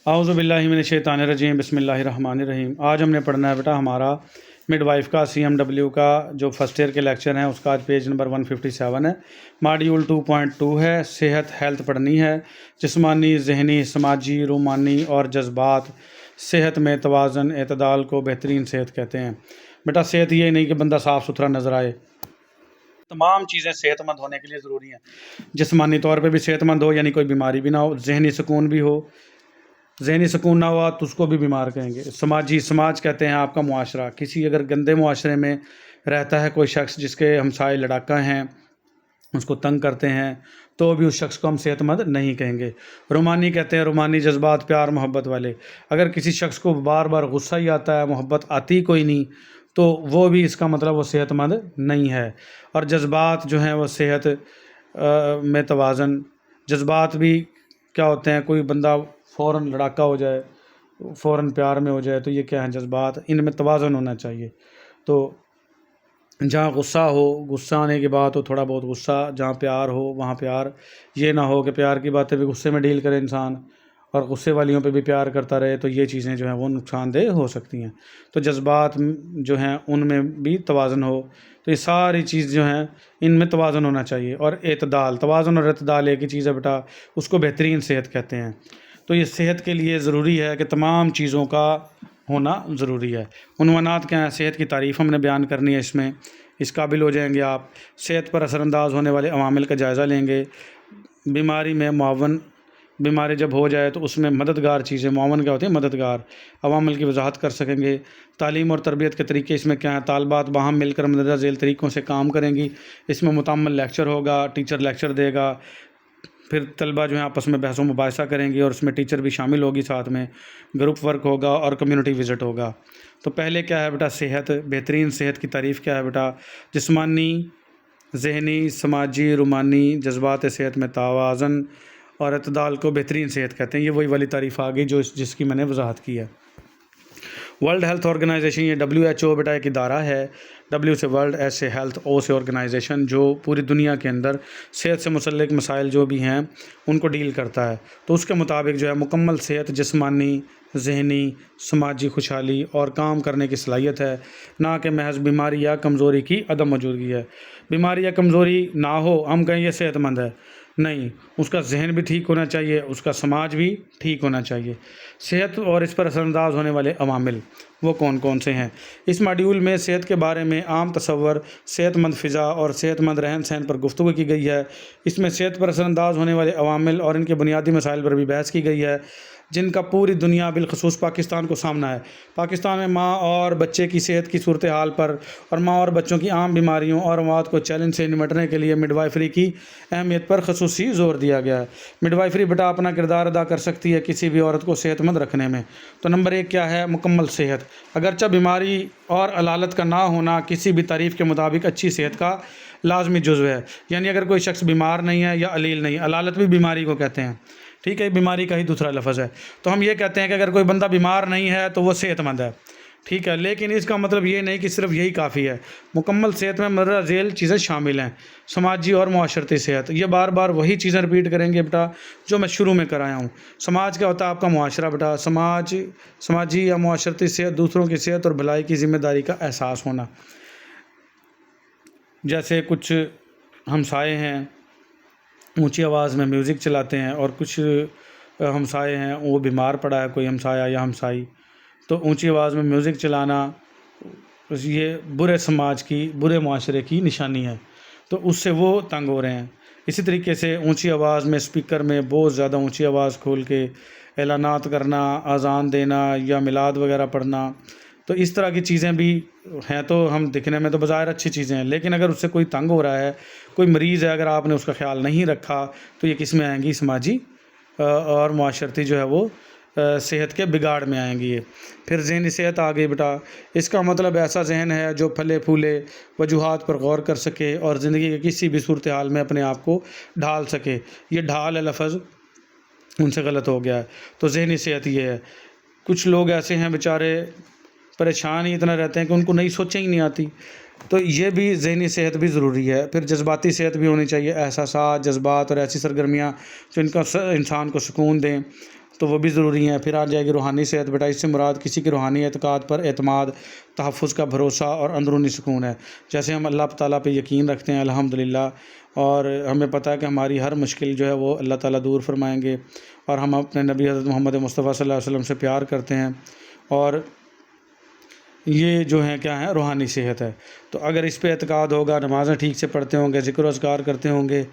اعوذ باللہ من الشیطان الرجیم، بسم اللہ الرحمن الرحیم۔ آج ہم نے پڑھنا ہے بیٹا ہمارا مڈ وائف کا CMW کا جو فرسٹ ایئر کے لیکچر ہیں، اس کا آج پیج نمبر 157 ہے، ماڈیول 2.2 ہے، صحت ہیلتھ پڑھنی ہے، جسمانی، ذہنی، سماجی، رومانی اور جذبات۔ صحت میں توازن، اعتدال کو بہترین صحت کہتے ہیں۔ بیٹا صحت یہ نہیں کہ بندہ صاف ستھرا نظر آئے، تمام چیزیں صحت مند ہونے کے لیے ضروری ہیں۔ جسمانی طور پہ بھی صحت مند ہو، یعنی کوئی بیماری بھی نہ ہو، ذہنی سکون بھی ہو، ذہنی سکون نہ ہوا تو اس کو بھی بیمار کہیں گے۔ سماج کہتے ہیں آپ کا معاشرہ، کسی اگر گندے معاشرے میں رہتا ہے کوئی شخص جس کے ہمسائے لڑاکا ہیں، اس کو تنگ کرتے ہیں، تو بھی اس شخص کو ہم صحت مند نہیں کہیں گے۔ رومانی کہتے ہیں رومانی جذبات، پیار محبت والے۔ اگر کسی شخص کو بار بار غصہ ہی آتا ہے، محبت آتی کوئی نہیں، تو وہ بھی اس کا مطلب وہ صحت مند نہیں ہے۔ اور جذبات جو ہیں وہ صحت میں توازن۔ جذبات بھی کیا ہوتے ہیں؟ کوئی بندہ فوراً لڑاکا ہو جائے، فوراً پیار میں ہو جائے، تو یہ کیا ہیں؟ جذبات۔ ان میں توازن ہونا چاہیے۔ تو جہاں غصہ ہو، غصہ آنے کے بعد تو تھوڑا بہت غصہ، جہاں پیار ہو وہاں پیار۔ یہ نہ ہو کہ پیار کی باتیں بھی غصے میں ڈیل کرے انسان، اور غصے والیوں پہ بھی پیار کرتا رہے، تو یہ چیزیں جو ہیں وہ نقصان دہ ہو سکتی ہیں۔ تو جذبات جو ہیں ان میں بھی توازن ہو۔ تو یہ ساری چیز جو ہیں ان میں توازن ہونا چاہیے۔ اور اعتدال، توازن اور اعتدال ایک ہی چیز ہے بیٹا، اس کو بہترین صحت کہتے ہیں۔ تو یہ صحت کے لیے ضروری ہے کہ تمام چیزوں کا ہونا ضروری ہے۔ عنوانات کیا ہیں؟ صحت کی تعریف ہم نے بیان کرنی ہے، اس قابل ہو جائیں گے آپ۔ صحت پر اثر انداز ہونے والے عوامل کا جائزہ لیں گے۔ بیماری میں معاون، بیماری جب ہو جائے تو اس میں مددگار چیزیں، معاون کیا ہوتے ہیں؟ مددگار عوامل کی وضاحت کر سکیں گے۔ تعلیم اور تربیت کے طریقے اس میں کیا ہیں؟ طالبات باہم مل کر مندرجہ ذیل طریقوں سے کام کریں گی۔ اس میں متعمل لیکچر ہوگا، ٹیچر لیکچر دے گا، پھر طلبہ جو ہیں آپس میں بحث و مباحثہ کریں گی، اور اس میں ٹیچر بھی شامل ہوگی ساتھ میں، گروپ ورک ہوگا اور کمیونٹی وزٹ ہوگا۔ تو پہلے کیا ہے بیٹا؟ صحت۔ بہترین صحت کی تعریف کیا ہے بیٹا؟ جسمانی، ذہنی، سماجی، رومانی جذبات صحت میں توازن اور اعتدال کو بہترین صحت کہتے ہیں۔ یہ وہی والی تعریف آ گئی جس کی میں نے وضاحت کی ہے۔ ورلڈ ہیلتھ آرگنائزیشن، یہ WHO بیٹا ایک ادارہ ہے۔ W سے ورلڈ، ایس سے ہیلتھ، O سے آرگنائزیشن، جو پوری دنیا کے اندر صحت سے متعلق مسائل جو بھی ہیں ان کو ڈیل کرتا ہے۔ تو اس کے مطابق جو ہے مکمل صحت جسمانی، ذہنی، سماجی خوشحالی اور کام کرنے کی صلاحیت ہے، نہ کہ محض بیماری یا کمزوری کی عدم موجودگی ہے۔ بیماری یا کمزوری نہ ہو ہم کہیں یہ صحت مند ہے، نہیں، اس کا ذہن بھی ٹھیک ہونا چاہیے، اس کا سماج بھی ٹھیک ہونا چاہیے۔ صحت اور اس پر اثر انداز ہونے والے عوامل وہ کون کون سے ہیں؟ اس ماڈیول میں صحت کے بارے میں عام تصور، صحت مند فضا اور صحت مند رہن سہن پر گفتگو کی گئی ہے۔ اس میں صحت پر اثر انداز ہونے والے عوامل اور ان کے بنیادی مسائل پر بھی بحث کی گئی ہے، جن کا پوری دنیا بالخصوص پاکستان کو سامنا ہے۔ پاکستان میں ماں اور بچے کی صحت کی صورتحال پر اور ماں اور بچوں کی عام بیماریوں اور اموات کو چیلنج سے نمٹنے کے لیے مڈ وائفری کی اہمیت پر خصوصی زور دیا گیا ہے۔ مڈ وائفری بیٹا اپنا کردار ادا کر سکتی ہے کسی بھی عورت کو صحت مند رکھنے میں۔ تو نمبر 1 کیا ہے؟ مکمل صحت۔ اگرچہ بیماری اور علالت کا نہ ہونا کسی بھی تعریف کے مطابق اچھی صحت کا لازمی جزو ہے۔ یعنی اگر کوئی شخص بیمار نہیں ہے یا علیل نہیں، علالت بھی بیماری کو کہتے ہیں، ٹھیک ہے، بیماری کا ہی دوسرا لفظ ہے۔ تو ہم یہ کہتے ہیں کہ اگر کوئی بندہ بیمار نہیں ہے تو وہ صحت مند ہے، ٹھیک ہے، لیکن اس کا مطلب یہ نہیں کہ صرف یہی کافی ہے۔ مکمل صحت میں مندرجہ ذیل چیزیں شامل ہیں۔ سماجی اور معاشرتی صحت، یہ بار بار وہی چیزیں رپیٹ کریں گے بیٹا جو میں شروع میں کرایا ہوں۔ سماج کیا ہوتا ہے؟ آپ کا معاشرہ بیٹا۔ سماجی یا معاشرتی صحت، دوسروں کی صحت اور بھلائی کی ذمہ داری کا احساس ہونا۔ جیسے کچھ ہمسائے ہیں اونچی آواز میں میوزک چلاتے ہیں، اور کچھ ہمسائے ہیں وہ بیمار پڑا ہے، کوئی ہمسایہ یا ہمسائی، تو اونچی آواز میں میوزک چلانا یہ برے سماج کی، برے معاشرے کی نشانی ہے، تو اس سے وہ تنگ ہو رہے ہیں۔ اسی طریقے سے اونچی آواز میں اسپیکر میں بہت زیادہ اونچی آواز کھول کے اعلانات کرنا، اذان دینا یا میلاد وغیرہ پڑھنا، تو اس طرح کی چیزیں بھی ہیں۔ تو ہم دکھنے میں تو بظاہر اچھی چیزیں ہیں، لیکن اگر اس سے کوئی تنگ ہو رہا ہے، کوئی مریض ہے، اگر آپ نے اس کا خیال نہیں رکھا، تو یہ کس میں آئیں گی؟ سماجی اور معاشرتی جو ہے وہ صحت کے بگاڑ میں آئیں گی یہ۔ پھر ذہنی صحت آ گئی بیٹا۔ اس کا مطلب ایسا ذہن ہے جو پھلے پھولے، وجوہات پر غور کر سکے اور زندگی کے کسی بھی صورتحال میں اپنے آپ کو ڈھال سکے۔ یہ ڈھال ہے لفظ ان سے غلط ہو گیا ہے۔ تو ذہنی صحت یہ ہے۔ کچھ لوگ ایسے ہیں بیچارے پریشان ہی اتنا رہتے ہیں کہ ان کو نئی سوچیں ہی نہیں آتی، تو یہ بھی ذہنی صحت بھی ضروری ہے۔ پھر جذباتی صحت بھی ہونی چاہیے، احساسات، جذبات اور ایسی سرگرمیاں جو انسان کو سکون دیں تو وہ بھی ضروری ہیں۔ پھر آ جائے گی روحانی صحت بیٹا، اس سے مراد کسی کے روحانی اعتقاد پر اعتماد، تحفظ کا بھروسہ اور اندرونی سکون ہے۔ جیسے ہم اللہ تعالیٰ پہ یقین رکھتے ہیں الحمدللہ، اور ہمیں پتہ ہے کہ ہماری ہر مشکل جو ہے وہ اللہ تعالیٰ دور فرمائیں گے، اور ہم اپنے نبی حضرت محمد مصطفیٰ صلی اللہ علیہ وسلم سے پیار کرتے ہیں، اور یہ جو ہے کیا ہے روحانی صحت ہے۔ تو اگر اس پہ اعتقاد ہوگا، نمازیں ٹھیک سے پڑھتے ہوں گے، ذکر و اذکار کرتے ہوں گے،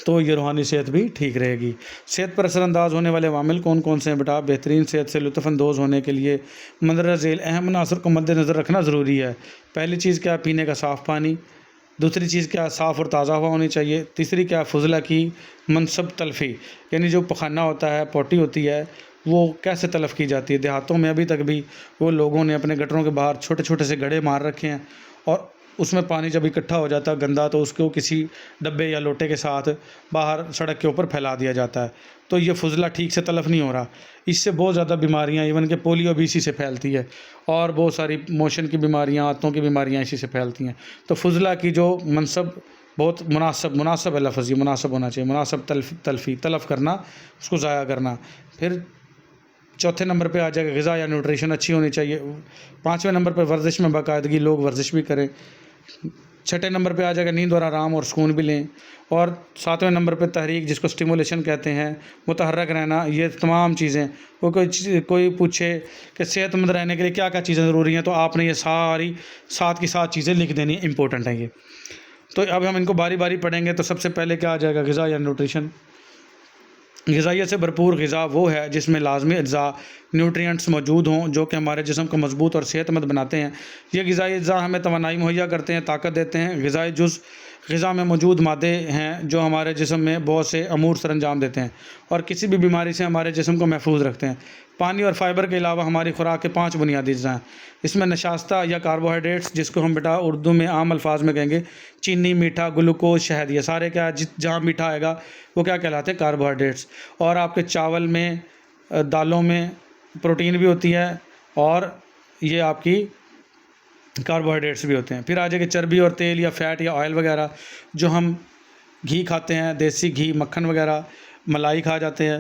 تو یہ روحانی صحت بھی ٹھیک رہے گی۔ صحت پر اثر انداز ہونے والے عوامل کون کون سے ہیں بیٹا؟ بہترین صحت سے لطف اندوز ہونے کے لیے مندرجہ ذیل اہم عناصر کو مد نظر رکھنا ضروری ہے۔ پہلی چیز کیا؟ پینے کا صاف پانی۔ دوسری چیز کیا؟ صاف اور تازہ ہوا ہونی چاہیے۔ تیسری کیا؟ فضلہ کی منصب تلفی، یعنی جو پخانہ ہوتا ہے، پوٹی ہوتی ہے، وہ کیسے تلف کی جاتی ہے؟ دیہاتوں میں ابھی تک بھی وہ لوگوں نے اپنے گٹروں کے باہر چھوٹے چھوٹے سے گڑھے مار رکھے ہیں، اور اس میں پانی جب اکٹھا ہو جاتا ہے گندا، تو اس کو کسی ڈبے یا لوٹے کے ساتھ باہر سڑک کے اوپر پھیلا دیا جاتا ہے۔ تو یہ فضلہ ٹھیک سے تلف نہیں ہو رہا، اس سے بہت زیادہ بیماریاں، ایون کہ پولیو بھی اسی سے پھیلتی ہے، اور بہت ساری موشن کی بیماریاں، آنتوں کی بیماریاں اسی سے پھیلتی ہیں۔ تو فضلہ کی جو منصب بہت مناسب ہے لفظ، یہ مناسب ہونا چاہیے، مناسب تلفی، تلف کرنا، اس کو ضائع کرنا۔ پھر چوتھے نمبر پہ آ جائے گا غذا یا نیوٹریشن اچھی ہونی چاہیے۔ پانچویں نمبر پہ ورزش میں باقاعدگی، لوگ ورزش بھی کریں۔ چھٹے نمبر پہ آ جائے گا نیند اور آرام اور سکون بھی لیں۔ اور ساتویں نمبر پہ تحریک، جس کو اسٹیمولیشن کہتے ہیں، متحرک رہنا۔ یہ تمام چیزیں، کوئی پوچھے کہ صحت مند رہنے کے لیے کیا کیا چیزیں ضروری ہیں، تو آپ نے یہ ساری ساتھ کی ساتھ چیزیں لکھ دینی، امپورٹنٹ ہیں یہ۔ تو اب ہم ان کو باری باری پڑھیں گے۔ تو سب سے پہلے کیا آ جائے گا؟ غذا یا نیوٹریشن۔ غذائیت سے بھرپور غذا وہ ہے جس میں لازمی اجزاء، نیوٹرینٹس موجود ہوں، جو کہ ہمارے جسم کو مضبوط اور صحت مند بناتے ہیں۔ یہ غذائی اجزاء ہمیں توانائی مہیا کرتے ہیں، طاقت دیتے ہیں۔ غذائی جز غذا میں موجود مادے ہیں جو ہمارے جسم میں بہت سے امور سر انجام دیتے ہیں اور کسی بھی بیماری سے ہمارے جسم کو محفوظ رکھتے ہیں۔ پانی اور فائبر کے علاوہ ہماری خوراک کے 5 بنیادی اجزاء ہیں۔ اس میں نشاستہ یا کاربوہائیڈریٹس، جس کو ہم بیٹا اردو میں عام الفاظ میں کہیں گے چینی، میٹھا، گلوکوز، شہد، یہ سارے کیا جہاں میٹھا آئے گا وہ کیا کہلاتے ہیں؟ کاربوہائیڈریٹس۔ اور آپ کے چاول میں، دالوں میں پروٹین بھی ہوتی ہے، اور یہ آپ کی کاربوہائیڈریٹس بھی ہوتے ہیں۔ پھر آ جائے کہ چربی اور تیل یا فیٹ یا آئل وغیرہ، جو ہم گھی کھاتے ہیں، دیسی گھی، مکھن وغیرہ، ملائی کھا جاتے ہیں،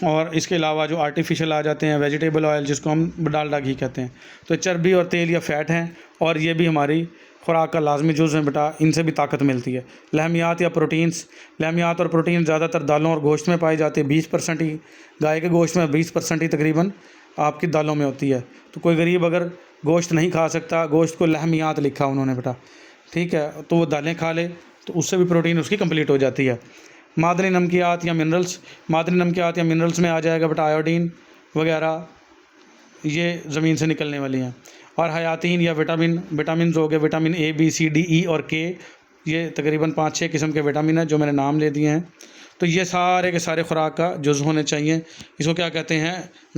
اور اس کے علاوہ جو آرٹیفیشل آ جاتے ہیں، ویجیٹیبل آئل، جس کو ہم ڈالڈا گھی کہتے ہیں۔ تو چربی اور تیل یا فیٹ ہیں، اور یہ بھی ہماری خوراک کا لازمی جز ہے بیٹا، ان سے بھی طاقت ملتی ہے۔ لحمیات یا پروٹینز، لحمیات اور پروٹین زیادہ تر دالوں اور گوشت میں پائے جاتے ہیں، 20% ہی گائے کے گوشت میں، 20% ہی تقریباً آپ کی دالوں میں ہوتی ہے۔ تو کوئی غریب اگر گوشت نہیں کھا سکتا، گوشت کو لحمیات لکھا انہوں نے بیٹا، ٹھیک ہے، تو وہ دالیں کھا لے، تو اس سے بھی پروٹین اس کی کمپلیٹ ہو جاتی ہے۔ معدنی نمکیات یا منرلز، معدنی نمکیات یا منرلز میں آ جائے گا بیٹا آیوڈین وغیرہ، یہ زمین سے نکلنے والی ہیں۔ اور حیاتین یا وٹامنز ہو گئے، vitamin A, B, C, D, E اور کے، یہ تقریباً 5-6 قسم کے وٹامن ہیں جو میں نے نام لے دیے ہیں۔ تو یہ سارے کے سارے خوراک کا جز ہونے چاہیے۔ اس کو کیا کہتے ہیں؟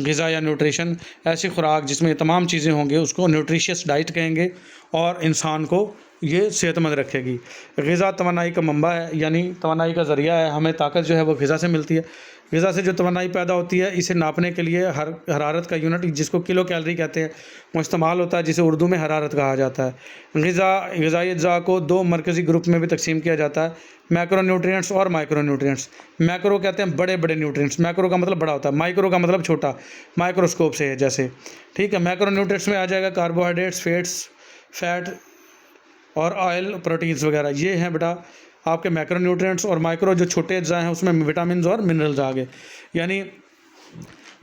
غذا یا نیوٹریشن۔ ایسی خوراک جس میں یہ تمام چیزیں ہوں گے اس کو نیوٹریشیس ڈائٹ کہیں گے، اور انسان کو یہ صحت مند رکھے گی۔ غذا توانائی کا منبع ہے، یعنی توانائی کا ذریعہ ہے، ہمیں طاقت جو ہے وہ غذا سے ملتی ہے۔ غذا سے جو توانائی پیدا ہوتی ہے، اسے ناپنے کے لیے حرارت کا یونٹ، جس کو کلو کیلری کہتے ہیں، وہ استعمال ہوتا ہے، جسے اردو میں حرارت کہا جاتا ہے۔ غذائی اجزاء کو 2 مرکزی گروپ میں بھی تقسیم کیا جاتا ہے، میکرو نیوٹرینٹس اور مائکرو نیوٹرینٹس۔ میکرو کہتے ہیں بڑے بڑے نیوٹرینٹس، میکرو کا مطلب بڑا ہوتا ہے، مائکرو کا مطلب چھوٹا، مائکروسکوپ سے ہے جیسے، ٹھیک ہے۔ میکرو نیوٹرینٹس میں آ جائے گا کاربوہائیڈریٹس، فیٹ اور آئل، پروٹینز وغیرہ، یہ ہیں بیٹا آپ کے میکرو نیوٹرینٹس۔ اور مائکرو جو چھوٹے اجزاء ہیں اس میں وٹامنز اور منرلز آ گئے، یعنی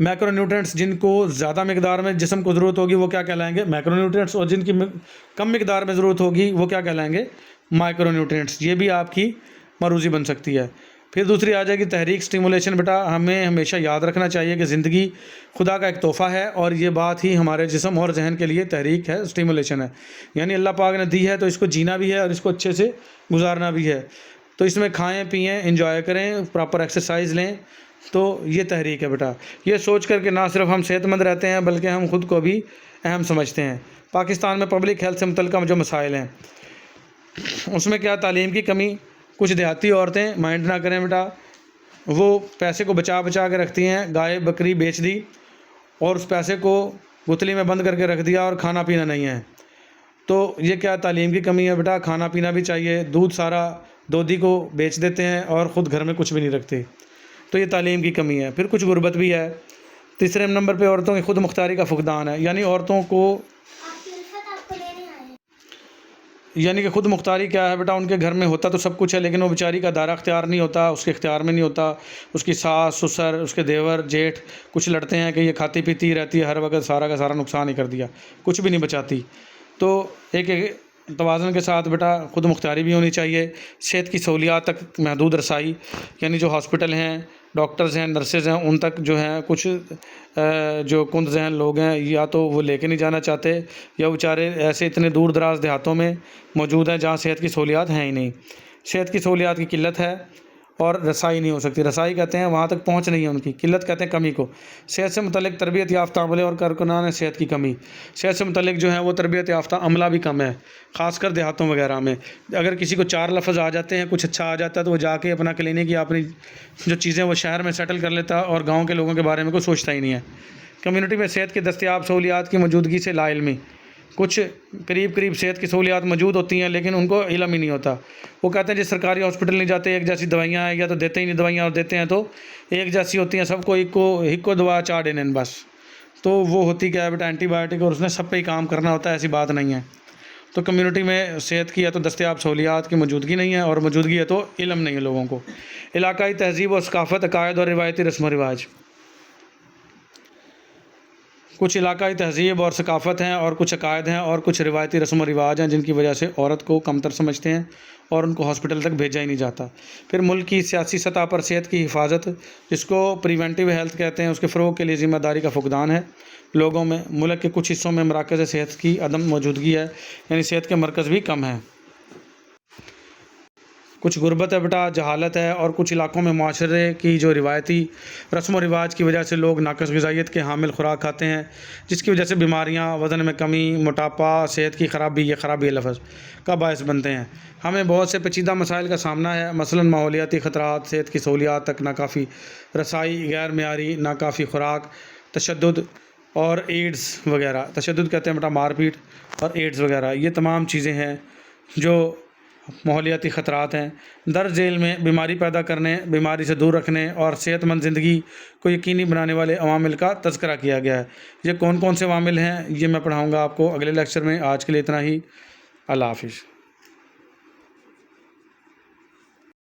میکرو نیوٹرینٹس جن کو زیادہ مقدار میں جسم کو ضرورت ہوگی وہ کیا کہلائیں گے؟ میکرو نیوٹرینٹس، اور جن کی کم مقدار میں ضرورت ہوگی وہ کیا کہلائیں گے؟ Micro nutrients. یہ بھی آپ کی مروزی بن سکتی ہے۔ پھر دوسری آ جائے گی تحریک، سٹیمولیشن۔ بیٹا ہمیں ہمیشہ یاد رکھنا چاہیے کہ زندگی خدا کا ایک تحفہ ہے، اور یہ بات ہی ہمارے جسم اور ذہن کے لیے تحریک ہے، سٹیمولیشن ہے، یعنی اللہ پاک نے دی ہے تو اس کو جینا بھی ہے اور اس کو اچھے سے گزارنا بھی ہے۔ تو اس میں کھائیں پئیں، انجوائے کریں، پراپر ایکسرسائز لیں، تو یہ تحریک ہے بیٹا۔ یہ سوچ کر کہ نہ صرف ہم صحت مند رہتے ہیں بلکہ ہم خود کو بھی اہم سمجھتے ہیں۔ پاکستان میں پبلک ہیلتھ سے متعلقہ جو مسائل ہیں اس میں کیا؟ تعلیم کی کمی۔ کچھ دیہاتی عورتیں، مائنڈ نہ کریں بیٹا، وہ پیسے کو بچا کے رکھتی ہیں، گائے بکری بیچ دی اور اس پیسے کو گتلی میں بند کر کے رکھ دیا، اور کھانا پینا نہیں ہے۔ تو یہ کیا تعلیم کی کمی ہے بیٹا؟ کھانا پینا بھی چاہیے۔ دودھ سارا دودھی کو بیچ دیتے ہیں اور خود گھر میں کچھ بھی نہیں رکھتے، تو یہ تعلیم کی کمی ہے۔ پھر کچھ غربت بھی ہے، تیسرے نمبر پہ عورتوں کی خود مختاری کا فقدان ہے، یعنی عورتوں کو یعنی کہ خود مختاری کیا ہے بیٹا، ان کے گھر میں ہوتا تو سب کچھ ہے، لیکن وہ بیچاری کا دائرہ اختیار نہیں ہوتا، اس کے اختیار میں نہیں ہوتا۔ اس کی ساس سسر، اس کے دیور جیٹھ کچھ لڑتے ہیں کہ یہ کھاتی پیتی رہتی ہے ہر وقت، سارا کا سارا نقصان ہی کر دیا، کچھ بھی نہیں بچاتی۔ تو ایک توازن کے ساتھ بیٹا خود مختاری بھی ہونی چاہیے۔ صحت کی سہولیات تک محدود رسائی، یعنی جو ہاسپٹل ہیں، ڈاکٹرز ہیں، نرسز ہیں، ان تک جو ہیں کچھ جو کند ذہن لوگ ہیں یا تو وہ لے کے نہیں جانا چاہتے، یا بیچارے ایسے اتنے دور دراز دیہاتوں میں موجود ہیں جہاں صحت کی سہولیات ہیں ہی نہیں۔ صحت کی سہولیات کی قلت ہے اور رسائی نہیں ہو سکتی۔ رسائی کہتے ہیں وہاں تک پہنچ نہیں ہے ان کی، قلت کہتے ہیں کمی کو۔ صحت سے متعلق تربیت یافتہ عملے اور کارکنان صحت کی کمی، صحت سے متعلق جو ہے وہ تربیت یافتہ عملہ بھی کم ہے، خاص کر دیہاتوں وغیرہ میں۔ اگر کسی کو 4 لفظ آ جاتے ہیں، کچھ اچھا آ جاتا ہے، تو وہ جا کے اپنا کلینک یا اپنی جو چیزیں وہ شہر میں سیٹل کر لیتا ہے، اور گاؤں کے لوگوں کے بارے میں کوئی سوچتا ہی نہیں ہے۔ کمیونٹی میں صحت کی دستیاب سہولیات کی موجودگی سے لا علمی، کچھ قریب صحت کی سہولیات موجود ہوتی ہیں لیکن ان کو علم ہی نہیں ہوتا۔ وہ کہتے ہیں جی سرکاری ہاسپٹل نہیں جاتے، ایک جیسی دوائیاں ہیں، یا تو دیتے ہی نہیں دوائیاں، اور دیتے ہیں تو ایک جیسی ہوتی ہیں، سب کو ایک دوا چاہ دینے بس۔ تو وہ ہوتی کیا ہے بیٹا اینٹی بائیوٹک، اور اس نے سب پہ ہی کام کرنا ہوتا ہے، ایسی بات نہیں ہے۔ تو کمیونٹی میں صحت کی یا تو دستیاب سہولیات کی موجودگی نہیں ہے، اور موجودگی ہے تو علم نہیں ہے لوگوں کو۔ علاقائی تہذیب اور ثقافت، عقائد اور روایتی رسم و رواج، کچھ علاقائی تہذیب اور ثقافت ہیں، اور کچھ عقائد ہیں، اور کچھ روایتی رسم و رواج ہیں جن کی وجہ سے عورت کو کمتر سمجھتے ہیں اور ان کو ہاسپٹل تک بھیجا ہی نہیں جاتا۔ پھر ملک کی سیاسی سطح پر صحت کی حفاظت، جس کو پریونٹیو ہیلتھ کہتے ہیں، اس کے فروغ کے لیے ذمہ داری کا فقدان ہے لوگوں میں۔ ملک کے کچھ حصوں میں مراکز صحت کی عدم موجودگی ہے، یعنی صحت کے مرکز بھی کم ہیں۔ کچھ غربت ہے بیٹا، جہالت ہے، اور کچھ علاقوں میں معاشرے کی جو روایتی رسم و رواج کی وجہ سے لوگ ناقص غذائیت کے حامل خوراک کھاتے ہیں، جس کی وجہ سے بیماریاں، وزن میں کمی، موٹاپا، صحت کی خرابی، یہ خرابی لفظ کا باعث بنتے ہیں۔ ہمیں بہت سے پیچیدہ مسائل کا سامنا ہے، مثلاً ماحولیاتی خطرات، صحت کی سہولیات تک ناکافی رسائی، غیر معیاری ناکافی خوراک، تشدد اور ایڈز وغیرہ۔ تشدد کہتے ہیں بیٹا مار پیٹ، اور ایڈز وغیرہ، یہ تمام چیزیں ہیں جو ماحولیاتی خطرات ہیں۔ درج ذیل میں بیماری پیدا کرنے، بیماری سے دور رکھنے اور صحت مند زندگی کو یقینی بنانے والے عوامل کا تذکرہ کیا گیا ہے۔ یہ کون کون سے عوامل ہیں یہ میں پڑھاؤں گا آپ کو اگلے لیکچر میں۔ آج کے لیے اتنا ہی، اللہ حافظ۔